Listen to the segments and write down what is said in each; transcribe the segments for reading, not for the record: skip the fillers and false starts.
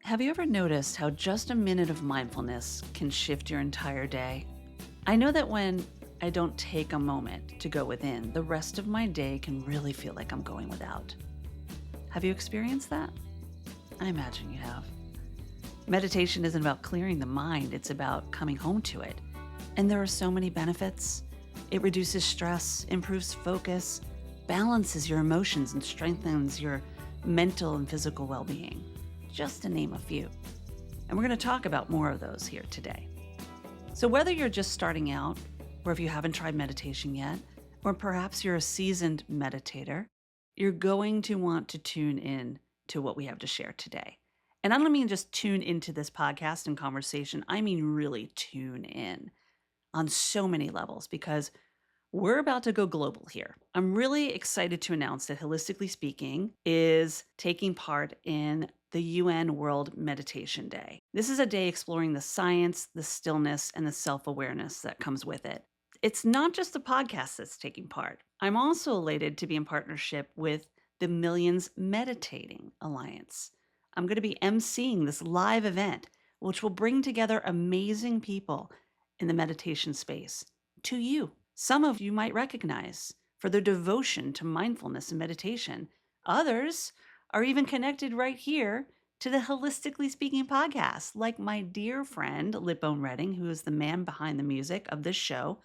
Have you ever noticed how just a minute of mindfulness can shift your entire day? I know that when I don't take a moment to go within, the rest of my day can really feel like I'm going without. Have you experienced that? I imagine you have. Meditation isn't about clearing the mind, it's about coming home to it. And there are so many benefits. It reduces stress, improves focus, balances your emotions, and strengthens your mental and physical well being, just to name a few. And we're going to talk about more of those here today. So, whether you're just starting out, or if you haven't tried meditation yet, or perhaps you're a seasoned meditator, you're going to want to tune in to what we have to share today. And I don't mean just tune into this podcast and conversation, I mean really tune in on so many levels because we're about to go global here. I'm really excited to announce that Holistically Speaking is taking part in the UN World Meditation Day. This is a day exploring the science, the stillness, and the self awareness that comes with it. It's not just the podcast that's taking part. I'm also elated to be in partnership with the Millions Meditating Alliance. I'm going to be emceeing this live event, which will bring together amazing people in the meditation space to you. Some of you might recognize for their devotion to mindfulness and meditation. Others are even connected right here to the Holistically Speaking podcast, like my dear friend Lipone Redding, who is the man behind the music of this show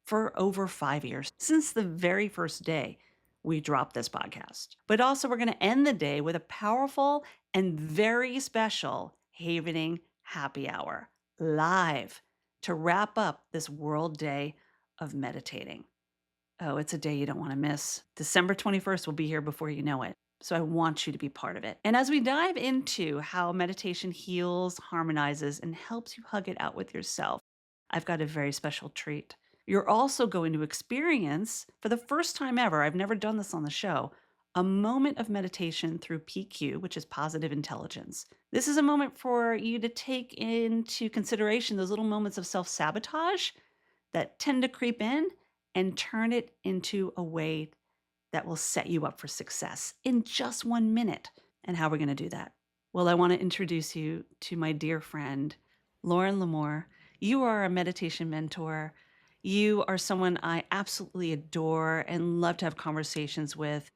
for over 5 years, since the very first day we dropped this podcast. But also, we're going to end the day with a powerful and very special Havening Happy Hour live to wrap up this World Day of Meditating. Oh, it's a day you don't want to miss. December 21st will be here before you know it. So I want you to be part of it. And as we dive into how meditation heals, harmonizes, and helps you hug it out with yourself, I've got a very special treat. You're also going to experience, for the first time ever, I've never done this on the show, a moment of meditation through PQ, which is positive intelligence. This is a moment for you to take into consideration those little moments of self sabotage that tend to creep in and turn it into a way that will set you up for success in just 1 minute. And how we're going to do that? Well, I want to introduce you to my dear friend, Lauren Lamore. You are a meditation mentor. You are someone I absolutely adore and love to have conversations with.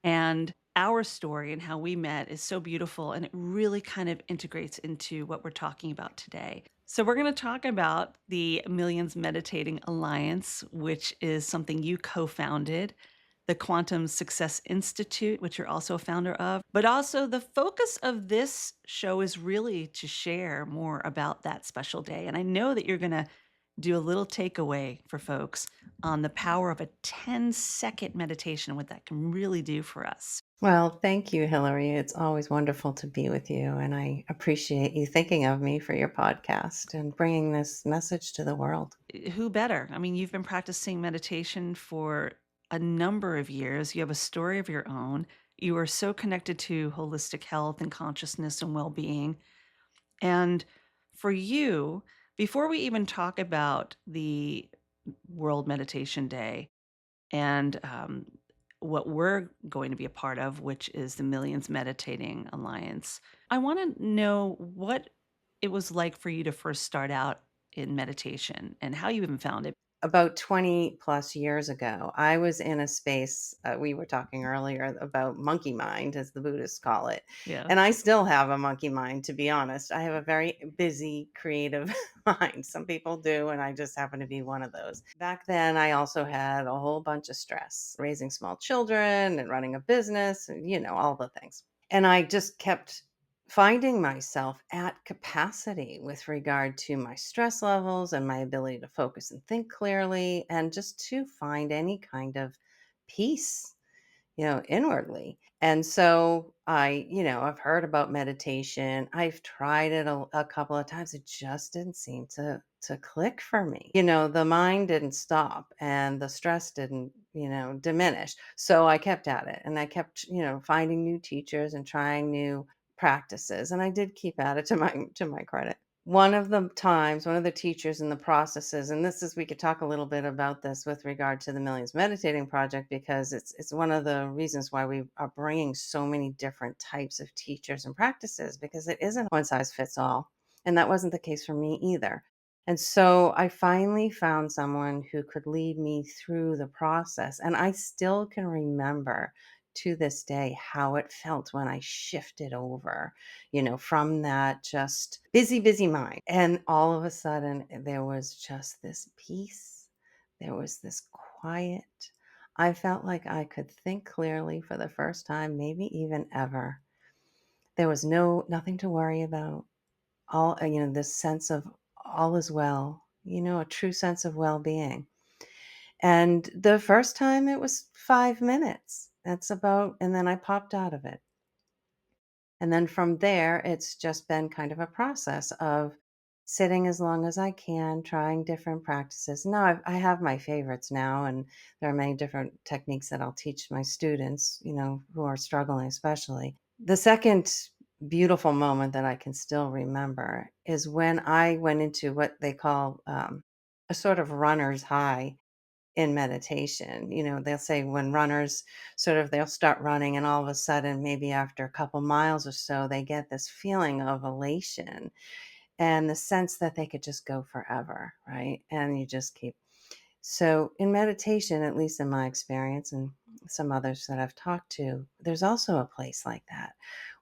And our story and how we met is so beautiful, and it really kind of integrates into what we're talking about today. So, we're going to talk about the Millions Meditating Alliance, which is something you co founded, the Quantum Success Institute, which you're also a founder of. But also, the focus of this show is really to share more about that special day. And I know that you're going to do a little takeaway for folks on the power of a 10-second meditation, what that can really do for us. Well, thank you, Hilary. It's always wonderful to be with you, and I appreciate you thinking of me for your podcast and bringing this message to the world. Who better? I mean, you've been practicing meditation for a number of years. You have a story of your own. You are so connected to holistic health and consciousness and well being. And for you, before we even talk about the World Meditation Day, and what we're going to be a part of, which is the Millions Meditating Alliance. I want to know what it was like for you to first start out in meditation and how you even found it. About 20 plus years ago, I was in a space, we were talking earlier about monkey mind, as the Buddhists call it. Yeah. And I still have a monkey mind, to be honest. I have a very busy, creative mind. Some people do, and I just happen to be one of those. Back then, I also had a whole bunch of stress, raising small children and running a business, and, all the things. And I just kept finding myself at capacity with regard to my stress levels and my ability to focus and think clearly and just to find any kind of peace, inwardly. And so I've heard about meditation. I've tried it a couple of times. It just didn't seem to click for me. The mind didn't stop and the stress didn't, diminish. So I kept at it and I kept, finding new teachers and trying new practices. And I did keep at it to my credit. one of the teachers in the processes, and this is, we could talk a little bit about this with regard to the Millions Meditating Project, because it's one of the reasons why we are bringing so many different types of teachers and practices, because it isn't one size fits all. And that wasn't the case for me either. And so I finally found someone who could lead me through the process. And I still can remember to this day how it felt when I shifted over, from that just busy, busy mind. And all of a sudden, there was just this peace. There was this quiet. I felt like I could think clearly for the first time, maybe even ever. There was nothing to worry about. This sense of all is well, a true sense of well being. And the first time it was 5 minutes. And then I popped out of it. And then from there, it's just been kind of a process of sitting as long as I can, trying different practices. Now, I have my favorites now, and there are many different techniques that I'll teach my students, who are struggling, especially. The second beautiful moment that I can still remember is when I went into what they call a sort of runner's high in meditation. They'll say when runners they'll start running, and all of a sudden, maybe after a couple miles or so, they get this feeling of elation and the sense that they could just go forever, right? And you just keep. So in meditation, at least in my experience and some others that I've talked to, there's also a place like that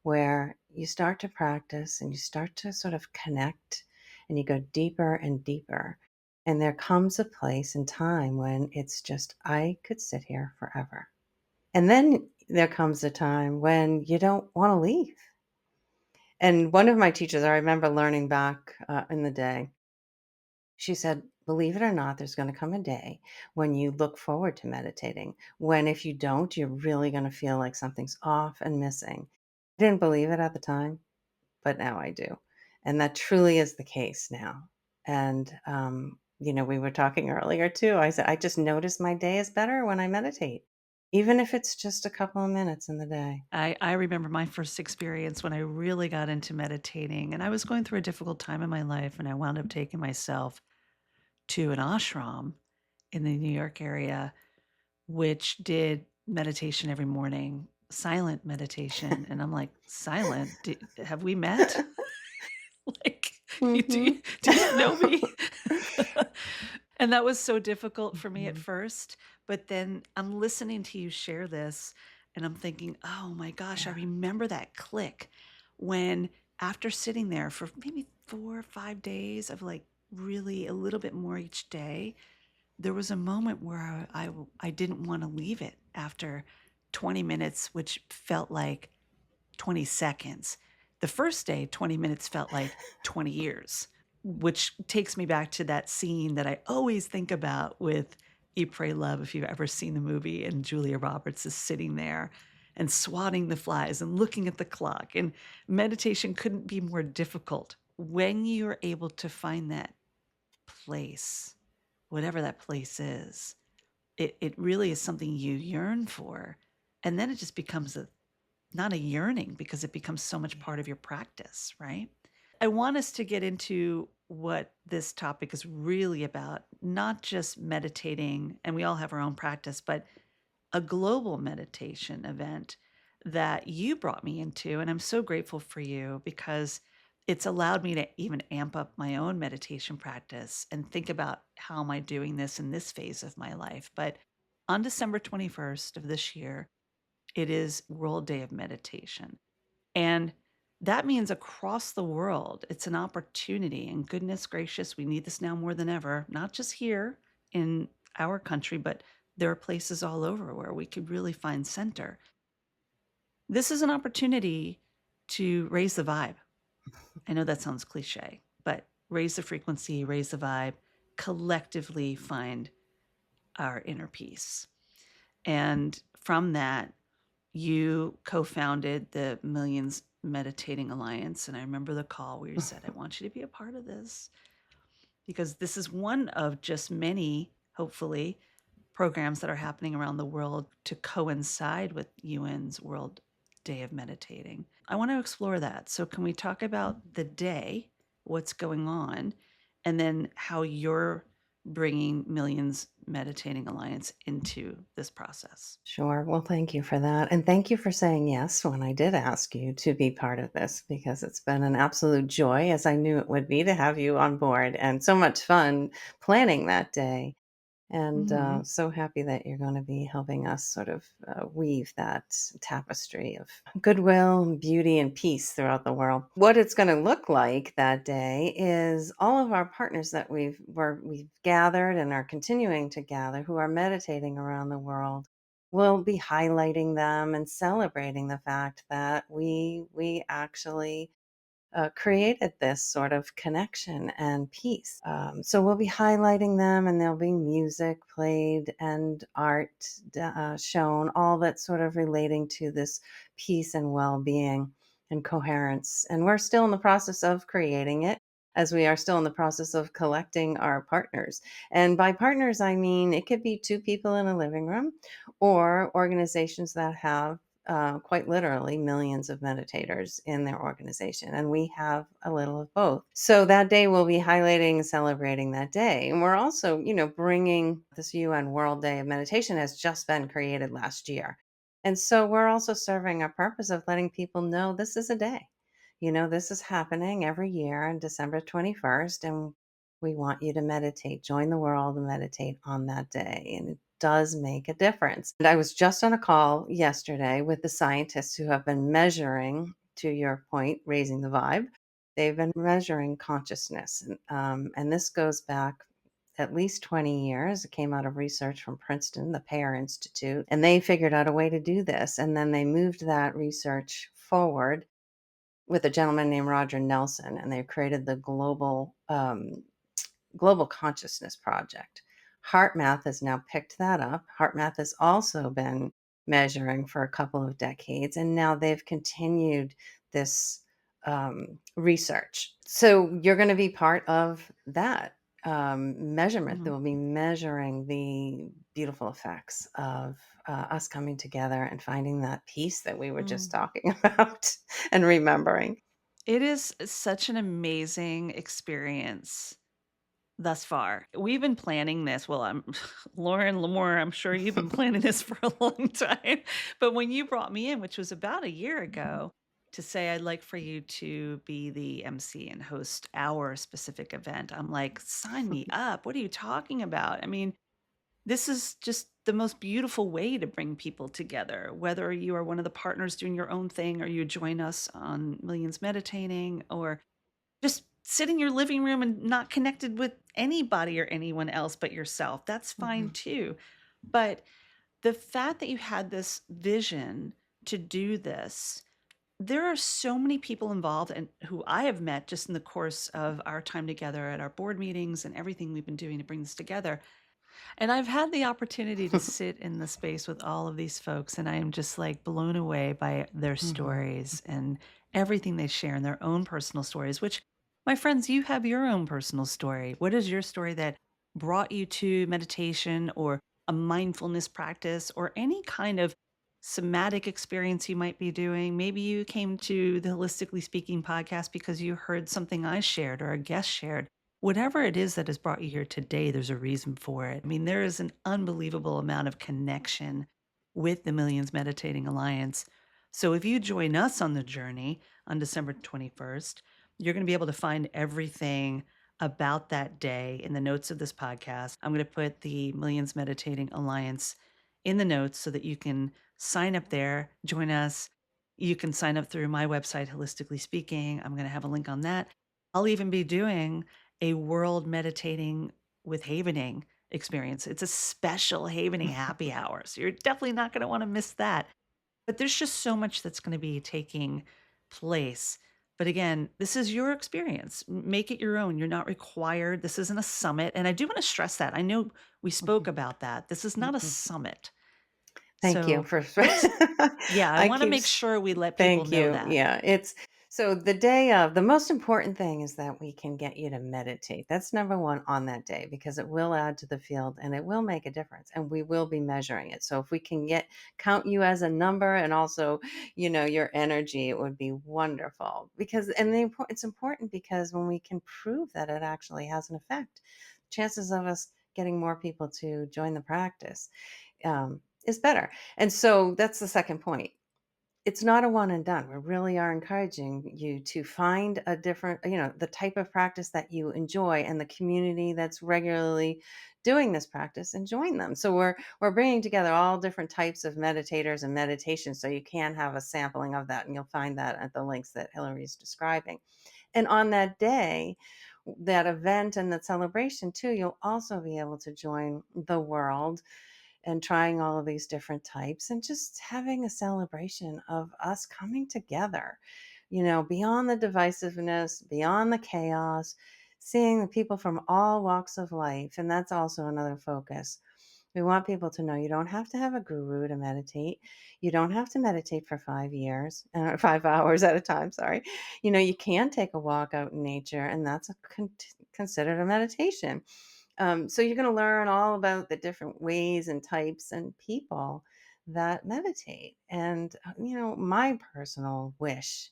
where you start to practice and you start to sort of connect and you go deeper and deeper. And there comes a place in time when it's just, I could sit here forever. And then there comes a time when you don't want to leave. And one of my teachers, I remember learning back in the day, she said, believe it or not, there's going to come a day when you look forward to meditating, when if you don't, you're really going to feel like something's off and missing. I didn't believe it at the time, but now I do. And that truly is the case now. And, we were talking earlier too. I said, I just notice my day is better when I meditate, even if it's just a couple of minutes in the day. I remember my first experience when I really got into meditating, and I was going through a difficult time in my life, and I wound up taking myself to an ashram in the New York area, which did meditation every morning, silent meditation. And I'm like, silent? Have we met? Like, Hmm. do you know me? And that was so difficult for me at first. But then I'm listening to you share this and I'm thinking, oh my gosh, I Yeah. remember that click when after sitting there for maybe 4 or 5 days of like really a little bit more each day, there was a moment where I didn't want to leave it after 20 minutes, which felt like 20 seconds. The first day, 20 minutes felt like 20 years, which takes me back to that scene that I always think about with Eat, Pray, Love, if you've ever seen the movie, and Julia Roberts is sitting there and swatting the flies and looking at the clock. And meditation couldn't be more difficult when you're able to find that place, whatever that place is. It really is something you yearn for. And then it just becomes not a yearning because it becomes so much part of your practice, right? I want us to get into what this topic is really about, not just meditating, and we all have our own practice, but a global meditation event that you brought me into. And I'm so grateful for you because it's allowed me to even amp up my own meditation practice and think about how am I doing this in this phase of my life. But on December 21st of this year, it is World Day of Meditation. And that means across the world, it's an opportunity. And goodness gracious, we need this now more than ever, not just here in our country, but there are places all over where we could really find center. This is an opportunity to raise the vibe. I know that sounds cliche, but raise the frequency, raise the vibe, collectively find our inner peace. And from that, you co-founded the Millions Meditating Alliance. And I remember the call where you said, I want you to be a part of this because this is one of just many, hopefully, programs that are happening around the world to coincide with UN's World Day of Meditating. I want to explore that. So can we talk about the day? what's going on, and then how you're bringing Millions Meditating Alliance into this process. Sure. Well, thank you for that. And thank you for saying yes when I did ask you to be part of this, because it's been an absolute joy, as I knew it would be, to have you on board, and so much fun planning that day. And Mhm. so happy that you're going to be helping us sort of weave that tapestry of goodwill, and beauty, and peace throughout the world. What it's going to look like that day is all of our partners that we've gathered and are continuing to gather, who are meditating around the world. We'll be highlighting them and celebrating the fact that we actually created this sort of connection and peace. So we'll be highlighting them, and there'll be music played and art shown, all that's sort of relating to this peace and well being and coherence. And we're still in the process of creating it, as we are still in the process of collecting our partners. And by partners, I mean it could be two people in a living room, or organizations that have quite literally millions of meditators in their organization. And we have a little of both. So that day we'll be highlighting and celebrating that day. And we're also, bringing this UN World Day of Meditation has just been created last year. And so we're also serving a purpose of letting people know this is a day. This is happening every year on December 21st. And we want you to meditate, join the world and meditate on that day. And it does make a difference. And I was just on a call yesterday with the scientists who have been measuring, to your point, raising the vibe. They've been measuring consciousness. And this goes back at least 20 years. It came out of research from Princeton, the Pear Institute, and they figured out a way to do this. And then they moved that research forward with a gentleman named Roger Nelson, and they created the Global Consciousness Project. HeartMath has now picked that up. HeartMath has also been measuring for a couple of decades, and now they've continued this research. So you're going to be part of that measurement that Mhm. will be measuring the beautiful effects of us coming together and finding that peace that we were just Mm. talking about and remembering. It is such an amazing experience thus far. We've been planning this. Well, I'm Lauren Lamore, I'm sure you've been planning this for a long time. But when you brought me in, which was about a year ago, to say I'd like for you to be the MC and host our specific event, I'm like, sign me up. What are you talking about? I mean, this is just the most beautiful way to bring people together, whether you are one of the partners doing your own thing or you join us on Millions Meditating, or just sit in your living room and not connected with anybody or anyone else but yourself. That's fine Mhm. too. But the fact that you had this vision to do this, there are so many people involved and who I have met just in the course of our time together at our board meetings and everything we've been doing to bring this together. And I've had the opportunity to sit in the space with all of these folks, and I am just like blown away by their Mhm. stories and everything they share in their own personal stories, which, my friends, you have your own personal story. What is your story that brought you to meditation or a mindfulness practice or any kind of somatic experience you might be doing? Maybe you came to the Holistically Speaking podcast because you heard something I shared or a guest shared. Whatever it is that has brought you here today, there's a reason for it. I mean, there is an unbelievable amount of connection with the Millions Meditating Alliance. So if you join us on the journey on December 21st, you're going to be able to find everything about that day in the notes of this podcast. I'm going to put the Millions Meditating Alliance in the notes so that you can sign up there, join us. You can sign up through my website, Holistically Speaking. I'm going to have a link on that. I'll even be doing a world meditating with havening experience. It's a special havening happy hour. So you're definitely not going to want to miss that. But there's just so much that's going to be taking place. But again, this is your experience. Make it your own. You're not required. This isn't a summit. And I do want to stress that. I know we spoke Mhm. about that. This is not a Mhm. summit. Thank you So for what is, yeah, I I want to keep make sure we let people thank know you. that. Yeah, So the day of, the most important thing is that we can get you to meditate. That's number one on that day because it will add to the field and it will make a difference and we will be measuring it. So if we can get count you as a number and also, your energy, it would be wonderful. Because it's important because when we can prove that it actually has an effect, chances of us getting more people to join the practice is better. And so that's the second point. It's not a one and done. We really are encouraging you to find a different, the type of practice that you enjoy and the community that's regularly doing this practice and join them. So we're bringing together all different types of meditators and meditation so you can have a sampling of that and you'll find that at the links that Hilary is describing. And on that day, that event and that celebration too, you'll also be able to join the world and trying all of these different types and just having a celebration of us coming together, beyond the divisiveness, beyond the chaos, seeing the people from all walks of life. And that's also another focus. We want people to know you don't have to have a guru to meditate. You don't have to meditate for 5 years, 5 hours at a time. Sorry. You can take a walk out in nature, and that's considered a meditation. So you're going to learn all about the different ways and types and people that meditate. And, my personal wish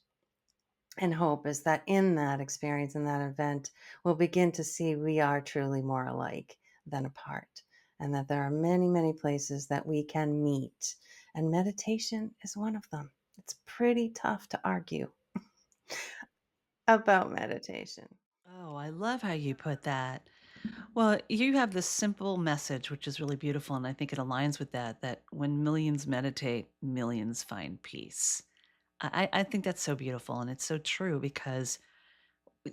and hope is that in that experience, in that event, we'll begin to see we are truly more alike than apart. And that there are many, many places that we can meet. And meditation is one of them. It's pretty tough to argue about meditation. Oh, I love how you put that. Well, you have this simple message, which is really beautiful. And I think it aligns with that when millions meditate, millions find peace. I think that's so beautiful. And it's so true because,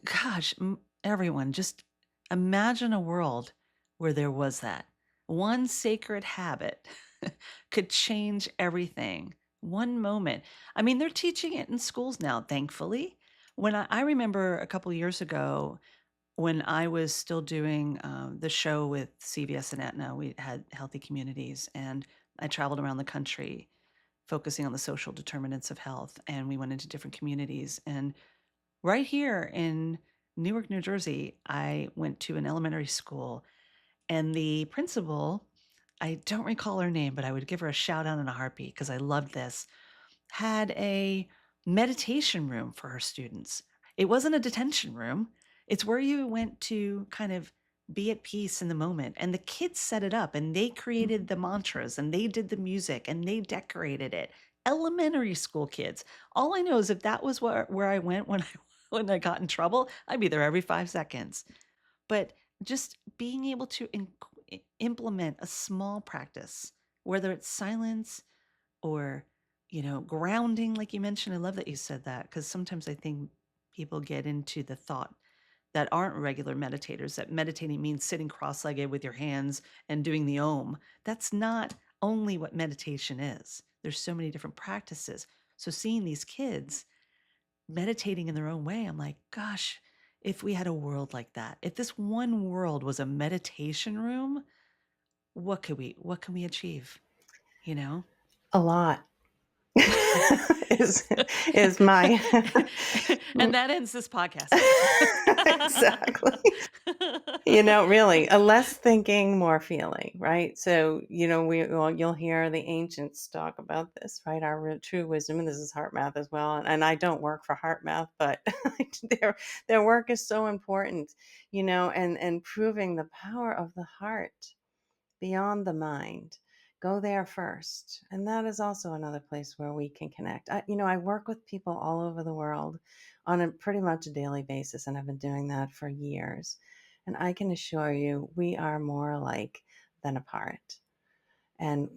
gosh, everyone, just imagine a world where there was that. One sacred habit could change everything. One moment. I mean, they're teaching it in schools now, thankfully. When I remember a couple years ago, when I was still doing the show with CVS and Aetna, we had healthy communities, and I traveled around the country focusing on the social determinants of health. And we went into different communities. And right here in Newark, New Jersey, I went to an elementary school, and the principal, I don't recall her name, but I would give her a shout out in a heartbeat because I loved this, had a meditation room for her students. It wasn't a detention room. It's where you went to kind of be at peace in the moment. And the kids set it up and they created the mantras and they did the music and they decorated it. Elementary school kids. All I know is if that was where I went when I when I got in trouble, I'd be there every 5 seconds. But just being able to implement a small practice, whether it's silence or grounding, like you mentioned. I love that you said that because sometimes I think people get into the thought that aren't regular meditators that meditating means sitting cross-legged with your hands and doing the om. That's not only what meditation is. There's so many different practices. So seeing these kids meditating in their own way, I'm like, gosh, if we had a world like that, if this one world was a meditation room, what can we achieve, you know? A lot. is is my And that ends this podcast. I'm exactly. kidding. Really, a less thinking, more feeling, right? So, you'll hear the ancients talk about this, right? Our true wisdom, and this is heart math as well. And I don't work for heart math, but their work is so important, and proving the power of the heart beyond the mind. Go there first. And that is also another place where we can connect. I work with people all over the world on a pretty much a daily basis, and I've been doing that for years. And I can assure you, we are more alike than apart. And,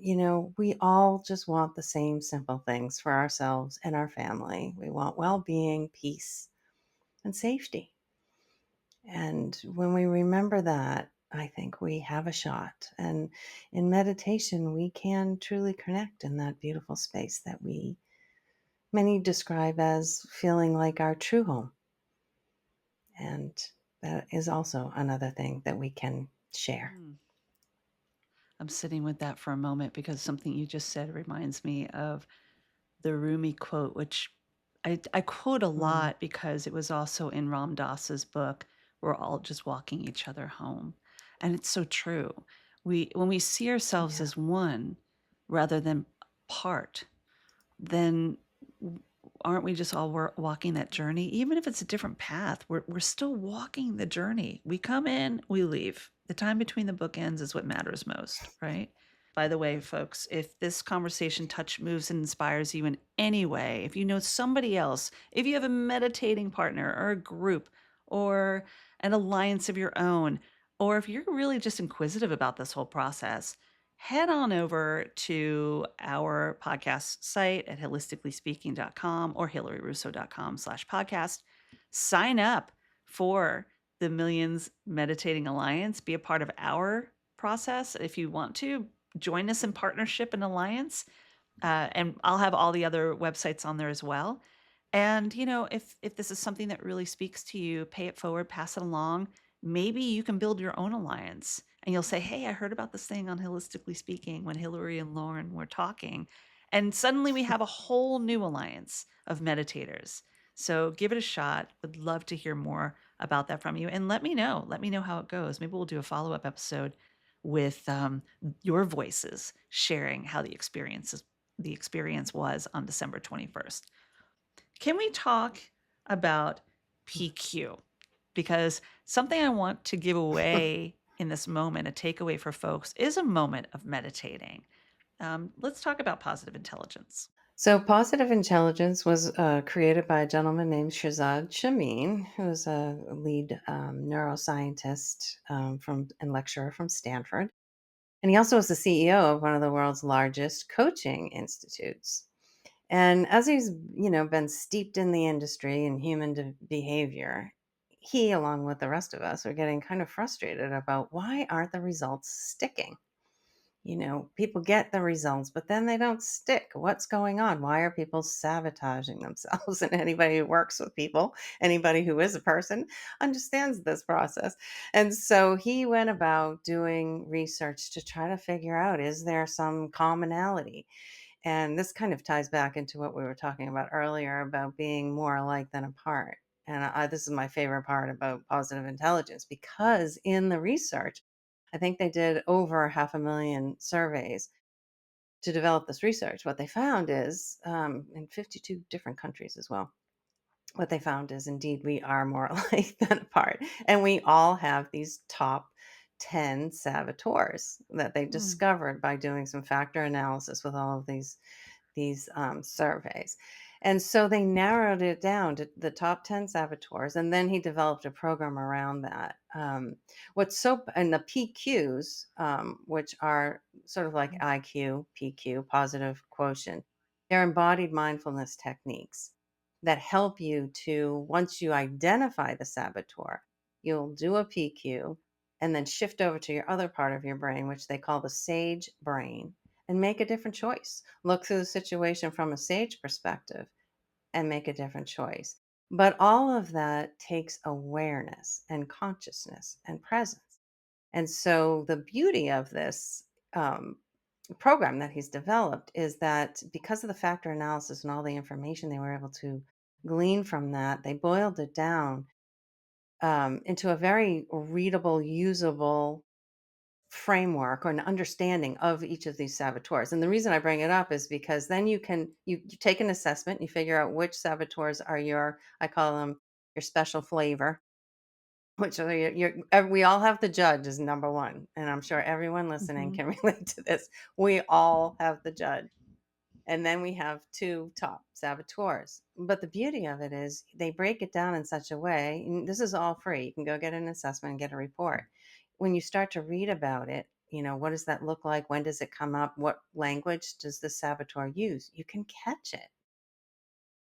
we all just want the same simple things for ourselves and our family. We want well being, peace, and safety. And when we remember that, I think we have a shot. And in meditation, we can truly connect in that beautiful space that many describe as feeling like our true home. And that is also another thing that we can share. Mm. I'm sitting with that for a moment because something you just said reminds me of the Rumi quote, which I quote a Mm, lot because it was also in Ram Dass's book, We're All Just Walking Each Other Home. And it's so true. When we see ourselves yeah. as one rather than part, then aren't we just all walking that journey? Even if it's a different path, we're still walking the journey. We come in, we leave. The time between the bookends is what matters most, right? By the way, folks, if this conversation touch moves and inspires you in any way, if you know somebody else, if you have a meditating partner or a group or an alliance of your own, or if you're really just inquisitive about this whole process, head on over to our podcast site at HIListicallySpeaking.com or HilaryRusso.com/podcast. Sign up for the Millions Meditating Alliance. Be a part of our process. If you want to, join us in partnership and alliance. And I'll have all the other websites on there as well. And if this is something that really speaks to you, pay it forward, pass it along. Maybe you can build your own alliance, and you'll say, "Hey, I heard about this thing on Holistically Speaking when Hilary and Lauren were talking," and suddenly we have a whole new alliance of meditators. So give it a shot. Would love to hear more about that from you, and let me know. Let me know how it goes. Maybe we'll do a follow-up episode with your voices sharing how the experience was on December 21st. Can we talk about PQ? Because something I want to give away in this moment, a takeaway for folks, is a moment of meditating. Let's talk about positive intelligence. So, positive intelligence was created by a gentleman named Shazad Shamin, who is a lead neuroscientist from and lecturer from Stanford. And he also is the CEO of one of the world's largest coaching institutes. And as he's, been steeped in the industry and behavior, he, along with the rest of us, are getting kind of frustrated about why aren't the results sticking? People get the results, but then they don't stick. What's going on? Why are people sabotaging themselves? And anybody who works with people, anybody who is a person, understands this process. And so he went about doing research to try to figure out, is there some commonality? And this kind of ties back into what we were talking about earlier about being more alike than apart. And this is my favorite part about positive intelligence, because in the research, I think they did over 500,000 surveys to develop this research. What they found is, in 52 different countries as well, what they found is indeed we are more alike than apart. And we all have these top 10 saboteurs that they Mm, discovered by doing some factor analysis with all of these surveys. And so they narrowed it down to the top 10 saboteurs. And then he developed a program around that. And the PQs, which are sort of like mm, IQ, PQ, positive quotient, they're embodied mindfulness techniques that help you to, once you identify the saboteur, you'll do a PQ and then shift over to your other part of your brain, which they call the sage brain, and make a different choice. Look through the situation from a sage perspective and make a different choice. But all of that takes awareness and consciousness and presence. And so the beauty of this um, program that he's developed is that because of the factor analysis and all the information they were able to glean from that, they boiled it down into a very readable, usable framework or an understanding of each of these saboteurs. And the reason I bring it up is because then you take an assessment, you figure out which saboteurs are your, I call them your special flavor, which are we all have the judge as number one. And I'm sure everyone listening mhm. can relate to this. We all have the judge. And then we have two top saboteurs. But the beauty of it is they break it down in such a way, and this is all free. You can go get an assessment and get a report. When you start to read about it, what does that look like? When does it come up? What language does the saboteur use? You can catch it.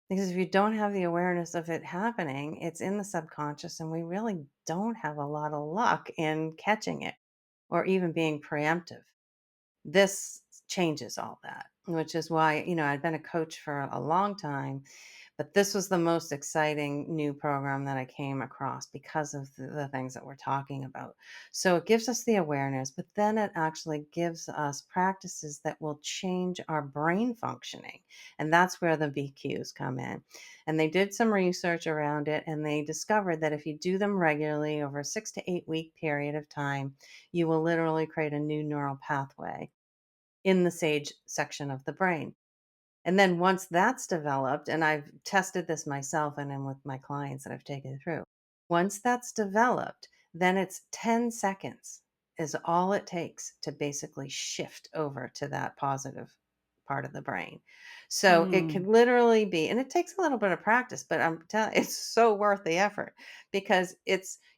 Because if you don't have the awareness of it happening, it's in the subconscious, and we really don't have a lot of luck in catching it or even being preemptive. This changes all that, which is why, I'd been a coach for a long time, But this was the most exciting new program that I came across because of the things that we're talking about. So it gives us the awareness, but then it actually gives us practices that will change our brain functioning. And that's where the BQs come in. And they did some research around it, and they discovered that if you do them regularly over a 6 to 8 week period of time, you will literally create a new neural pathway in the sage section of the brain. And then once that's developed, and I've tested this myself and then with my clients that I've taken through, once that's developed, then it's 10 seconds is all it takes to basically shift over to that positive part of the brain. So it Mm. can literally be, and it takes a little bit of practice, but I'm telling it's so worth the effort because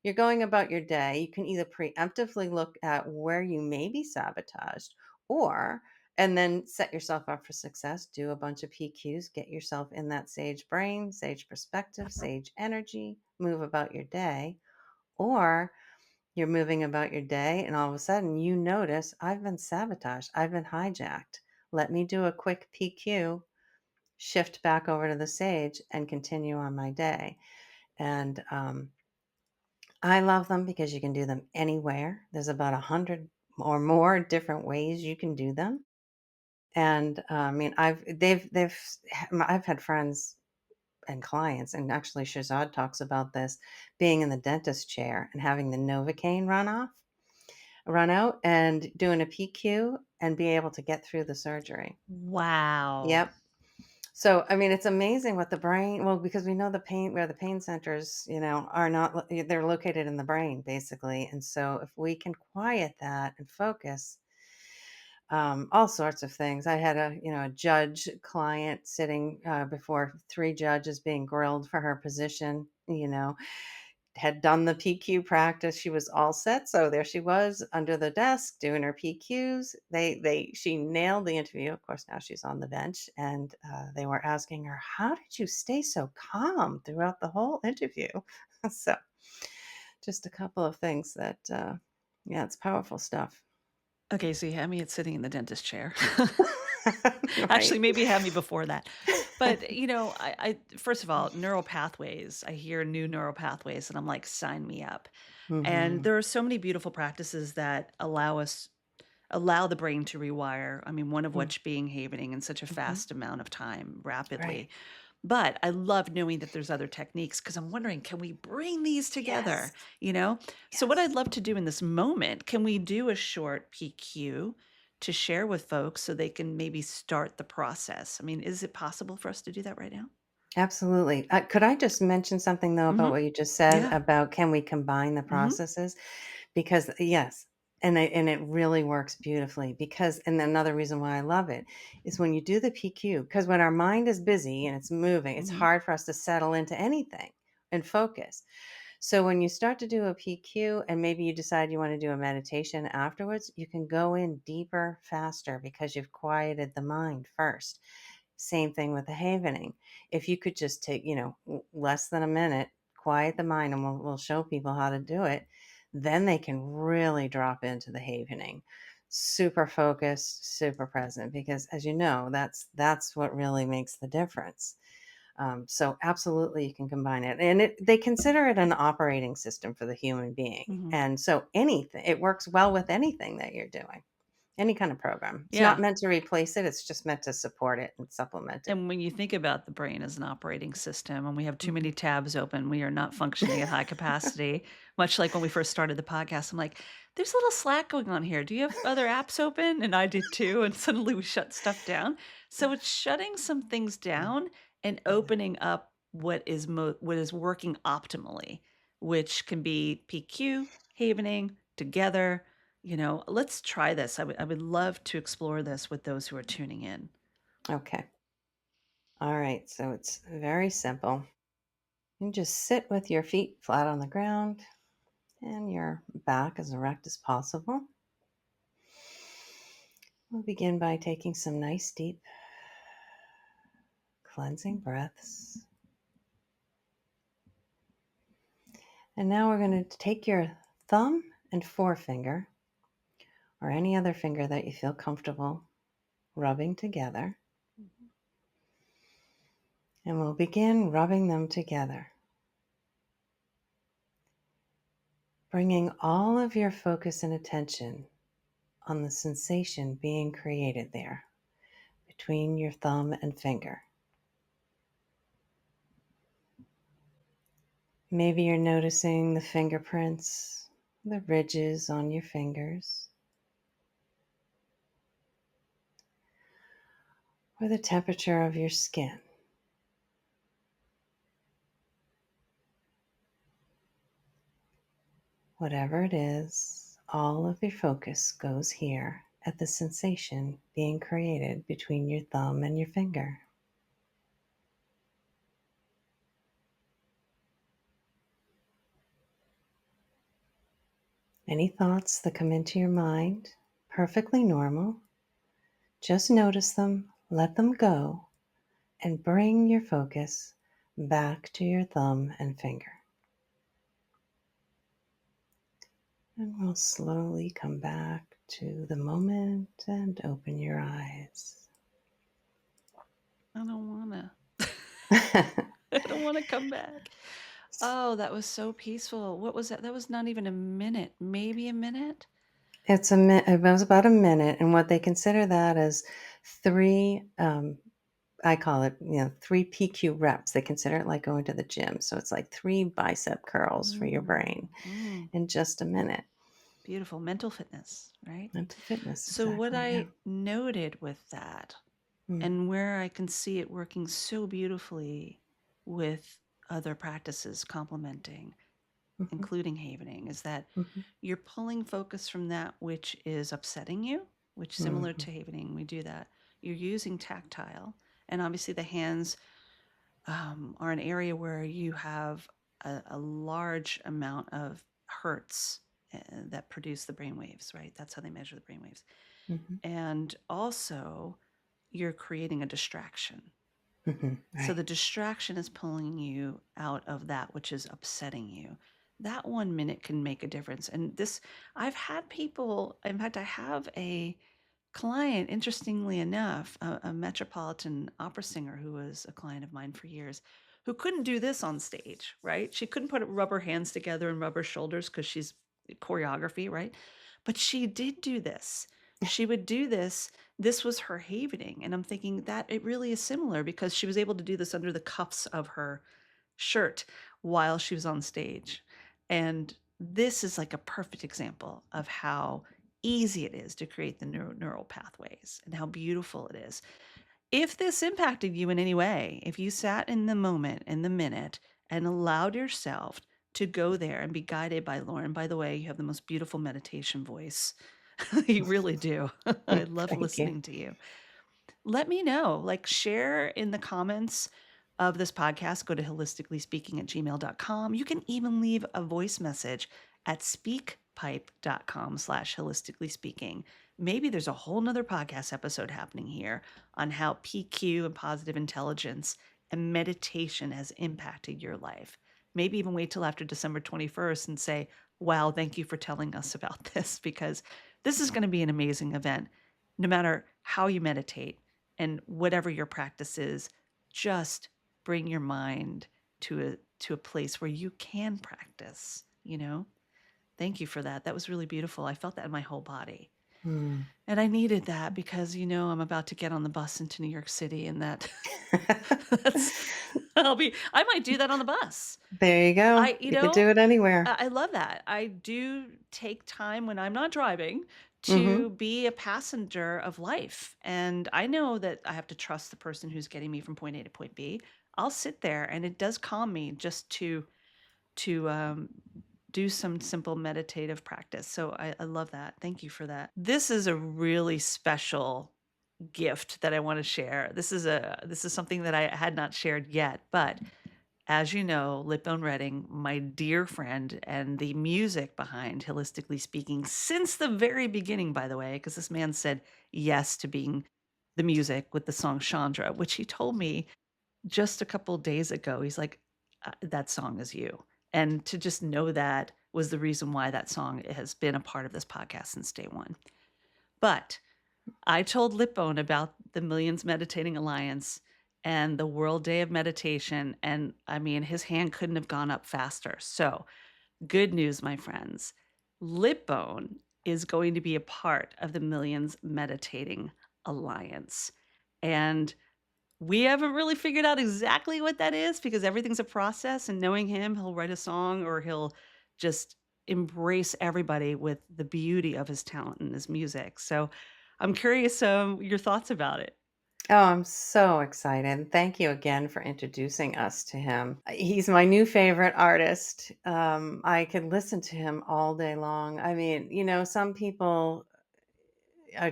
you're going about your day. You can either preemptively look at where you may be sabotaged, or and then set yourself up for success. Do a bunch of PQs, get yourself in that sage brain, sage perspective, sage energy, move about your day. Or you're moving about your day and all of a sudden you notice, I've been sabotaged, I've been hijacked. Let me do a quick PQ, shift back over to the sage, and continue on my day. And I love them because you can do them anywhere. There's about 100 or more different ways you can do them. And, I mean, I've had friends and clients, and actually Shazad talks about this, being in the dentist chair and having the Novocaine run out and doing a PQ and be able to get through the surgery. Wow. Yep. So, I mean, it's amazing what the brain, well, because we know where the pain centers, are not, they're located in the brain basically. And so if we can quiet that and focus, all sorts of things. I had a judge client sitting before three judges being grilled for her position. Had done the PQ practice. She was all set. So there she was under the desk doing her PQs. She nailed the interview. Of course, now she's on the bench, and they were asking her, "How did you stay so calm throughout the whole interview?" So just a couple of things that, yeah, it's powerful stuff. Okay, so you had me at sitting in the dentist chair. Actually, Right. maybe you had me before that. But, I first of all, neural pathways, I hear new neural pathways and I'm like, sign me up. And Hmm. there are so many beautiful practices that allow the brain to rewire. I mean, one of which being havening in such a Mm-hmm. fast amount of time, Right. rapidly. But I love knowing that there's other techniques because I'm wondering, can we bring these Yes. together? You know? So, what I'd Yes. love to do in this moment, can we do a short PQ to share with folks so they can maybe start the process? I mean, is it possible for us to do that right now? Absolutely. Could I just mention something though about Hmm. what you just said Yeah. about can we combine the Hmm. processes? Because yes, and it really works beautifully because and another reason why I love it is when you do the PQ, because when our mind is busy and it's moving, it's Hmm. hard for us to settle into anything and focus. So when you start to do a PQ and maybe you decide you want to do a meditation afterwards, you can go in deeper, faster because you've quieted the mind first. Same thing with the havening. If you could just take, less than a minute, quiet the mind, and we'll show people how to do it, then they can really drop into the havening. Super focused, super present, because as you know, that's what really makes the difference. So absolutely, you can combine it, and they consider it an operating system for the human being, Hmm. and so anything it works well with anything that you're doing, any kind of program. It's not Yeah. meant to replace it; it's just meant to support it and supplement it. And when you think about the brain as an operating system and we have too Mhm. many tabs open, we are not functioning at high capacity. Much like when we first started the podcast, I'm like, there's a little slack going on here. Do you have other apps open? And I did too. And suddenly we shut stuff down. So it's shutting some things Mm, down and yeah. opening up what is working optimally, which can be PQ, havening, together. Let's try this. I would love to explore this with those who are tuning in. Okay. All right. So it's very simple. You just sit with your feet flat on the ground and your back as erect as possible. We'll begin by taking some nice, deep, cleansing breaths. And now we're going to take your thumb and forefinger, or any other finger that you feel comfortable rubbing together. And we'll begin rubbing them together, bringing all of your focus and attention on the sensation being created there between your thumb and finger. Maybe you're noticing the fingerprints, the ridges on your fingers, or the temperature of your skin. Whatever it is, all of your focus goes here at the sensation being created between your thumb and your finger. Any thoughts that come into your mind, perfectly normal. Just notice them, let them go, and bring your focus back to your thumb and finger. And we'll slowly come back to the moment and open your eyes. I don't want to. I don't want to come back. Oh, that was so peaceful. What was that? That was not even a minute, maybe a minute. It was about a minute, and what they consider that as three, I call it, 3 PQ reps. They consider it like going to the gym. So it's like 3 bicep curls for your brain in just a minute. Beautiful. Mental fitness, right? Mental fitness, So what exactly. Yeah. I noted with that, and where I can see it working so beautifully with other practices complementing, including havening, is that you're pulling focus from that which is upsetting you, which similar to havening, we do that. You're using tactile, and obviously the hands are an area where you have a large amount of hertz that produce the brain waves, right? That's how they measure the brain waves. And also, you're creating a distraction. Right. So the distraction is pulling you out of that which is upsetting you. That 1 minute can make a difference. And this, I've had people, in fact, I have a client, interestingly enough, a metropolitan opera singer who was a client of mine for years, who couldn't do this on stage, right? She couldn't rub her hands together and rub her shoulders because she's choreography, right? But she did do this. She would do this. This was her havening. And I'm thinking that it really is similar because she was able to do this under the cuffs of her shirt while she was on stage. And this is like a perfect example of how easy it is to create the neural pathways and how beautiful it is. If this impacted you in any way, if you sat in the moment, in the minute, and allowed yourself to go there and be guided by Lauren, by the way, you have the most beautiful meditation voice. You really do. I love Thank you. listening to you. Let me know. Like, share in the comments of this podcast. Go to holisticallyspeaking@gmail.com. You can even leave a voice message at speakpipe.com/holistically speaking. Maybe there's a whole nother podcast episode happening here on how PQ and positive intelligence and meditation has impacted your life. Maybe even wait till after December 21st and say, wow, thank you for telling us about this, because this is going to be an amazing event. No matter how you meditate and whatever your practice is, just bring your mind to a place where you can practice, you know? Thank you for that. That was really beautiful. I felt that in my whole body. And I needed that because, I'm about to get on the bus into New York City, and that's, I might do that on the bus. There you go. You could do it anywhere. I love that. I do take time when I'm not driving Mm-hmm. to be a passenger of life. And I know that I have to trust the person who's getting me from point A to point B. I'll sit there, and it does calm me just to do some simple meditative practice. So I love that. Thank you for that. This is a really special gift that I want to share. This is something that I had not shared yet, but as you know, Lipbone Redding, my dear friend, and the music behind Holistically Speaking since the very beginning, by the way, because this man said yes to being the music with the song Chandra, which he told me just a couple days ago. He's like, that song is you. And to just know that was the reason why that song has been a part of this podcast since day one. But I told Lipbone about the Millions Meditating Alliance, and the World Day of Meditation. And I mean, his hand couldn't have gone up faster. So, good news, my friends. Lipbone is going to be a part of the Millions Meditating Alliance. And we haven't really figured out exactly what that is because everything's a process. And knowing him, he'll write a song or he'll just embrace everybody with the beauty of his talent and his music. So I'm curious your thoughts about it. Oh, I'm so excited. Thank you again for introducing us to him. He's my new favorite artist. I could listen to him all day long. I mean, some people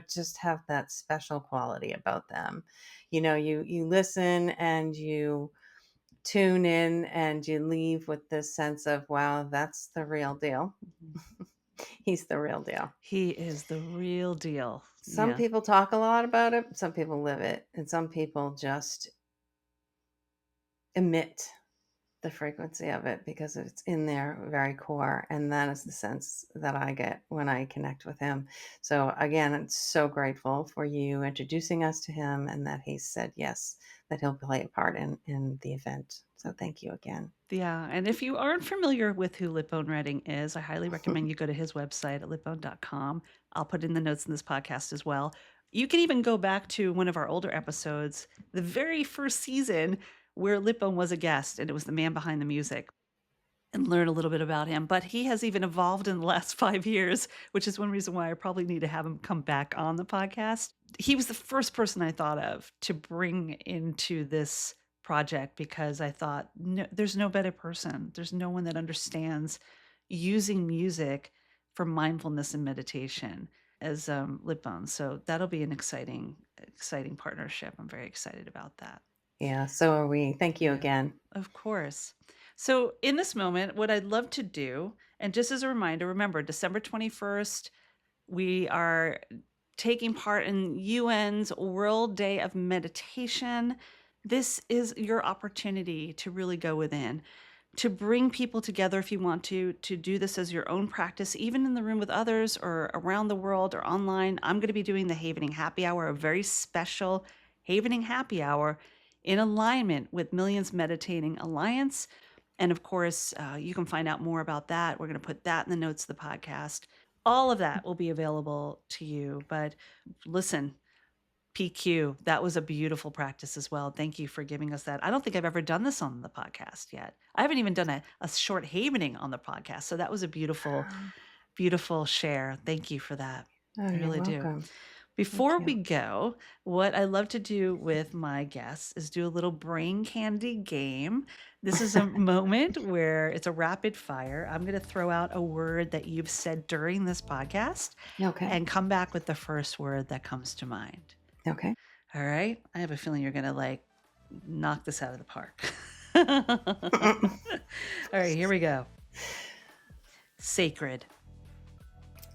just have that special quality about them. You listen and you tune in and you leave with this sense of, wow, that's the real deal. He's the real deal. He is the real deal. Some Yeah. people talk a lot about it, some people live it, and some people just emit the frequency of it because it's in their very core. And that is the sense that I get when I connect with him. So again, I'm so grateful for you introducing us to him and that he said yes, that he'll play a part in the event. So thank you again. Yeah. And if you aren't familiar with who Lipbone Redding is, I highly recommend you go to his website at lipbone.com. I'll put in the notes in this podcast as well. You can even go back to one of our older episodes, the very first season where Lipbone was a guest and it was the man behind the music, and learn a little bit about him. But he has even evolved in the last 5 years, which is one reason why I probably need to have him come back on the podcast. He was the first person I thought of to bring into this project because I thought, no, there's no better person. There's no one that understands using music for mindfulness and meditation as Lipbone. So that'll be an exciting partnership. I'm very excited about that. Yeah, so are we. Thank you again. Of course. So, in this moment, what I'd love to do, and just as a reminder, remember December 21st, we are taking part in UN's World Day of Meditation. This is your opportunity to really go within, to bring people together if you want to do this as your own practice, even in the room with others or around the world or online. I'm going to be doing the Havening Happy Hour, a very special Havening Happy Hour in alignment with Millions Meditating Alliance. And of course, you can find out more about that. We're going to put that in the notes of the podcast. All of that will be available to you. But listen, PQ, that was a beautiful practice as well. Thank you for giving us that. I don't think I've ever done this on the podcast yet. I haven't even done a short havening on the podcast. So that was a beautiful, beautiful share. Thank you for that. Oh, I really you're welcome. do. Before we go, what I love to do with my guests is do a little brain candy game. This is a moment where it's a rapid fire. I'm going to throw out a word that you've said during this podcast Okay. and come back with the first word that comes to mind. Okay. All right. I have a feeling you're going to knock this out of the park. All right, here we go. Sacred.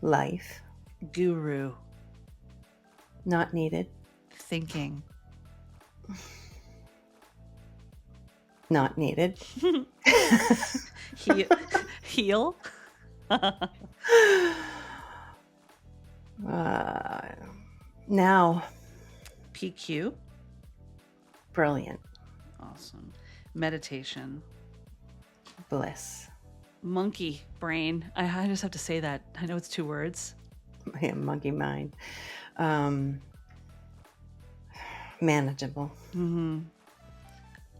Life. Guru. Not needed. Thinking. Not needed. Heal. Now. PQ. Brilliant. Awesome. Meditation. Bliss. Monkey brain. I just have to say that. I know it's 2 words. Yeah, monkey mind. Manageable. Mm-hmm.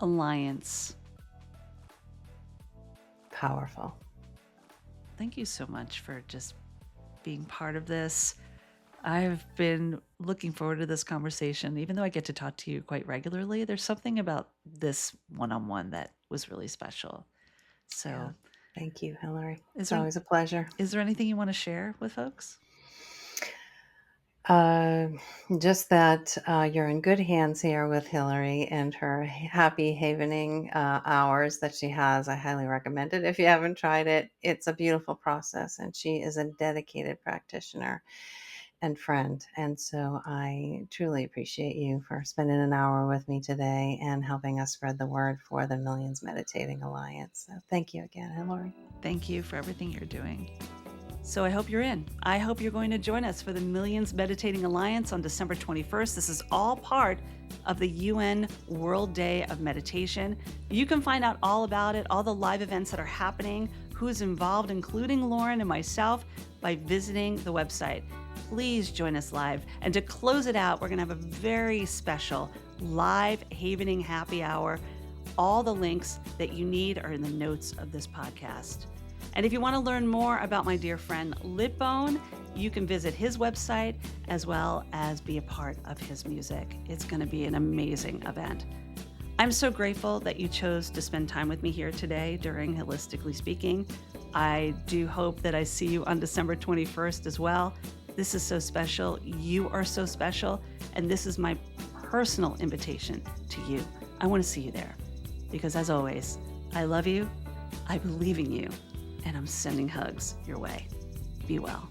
Alliance. Powerful. Thank you so much for just being part of this. I've been looking forward to this conversation. Even though I get to talk to you quite regularly, there's something about this one-on-one that was really special. So Yeah. Thank you, Hilary. Is It's there- always a pleasure. is there anything you want to share with folks? Just that you're in good hands here with Hilary and her happy havening hours that she has. I highly recommend it. If you haven't tried it, it's a beautiful process, and she is a dedicated practitioner and friend. And so I truly appreciate you for spending an hour with me today and helping us spread the word for the Millions Meditating Alliance. So thank you again, Hilary. Thank you for everything you're doing. So I hope you're in. I hope you're going to join us for the Millions Meditating Alliance on December 21st. This is all part of the UN World Day of Meditation. You can find out all about it, all the live events that are happening, who's involved, including Lauren and myself, by visiting the website. Please join us live. And to close it out, we're going to have a very special live Havening happy hour. All the links that you need are in the notes of this podcast. And if you want to learn more about my dear friend Litbone, you can visit his website as well as be a part of his music. It's going to be an amazing event. I'm so grateful that you chose to spend time with me here today during Hilistically Speaking. I do hope that I see you on December 21st as well. This is so special. You are so special. And this is my personal invitation to you. I want to see you there because, as always, I love you, I believe in you, and I'm sending hugs your way. Be well.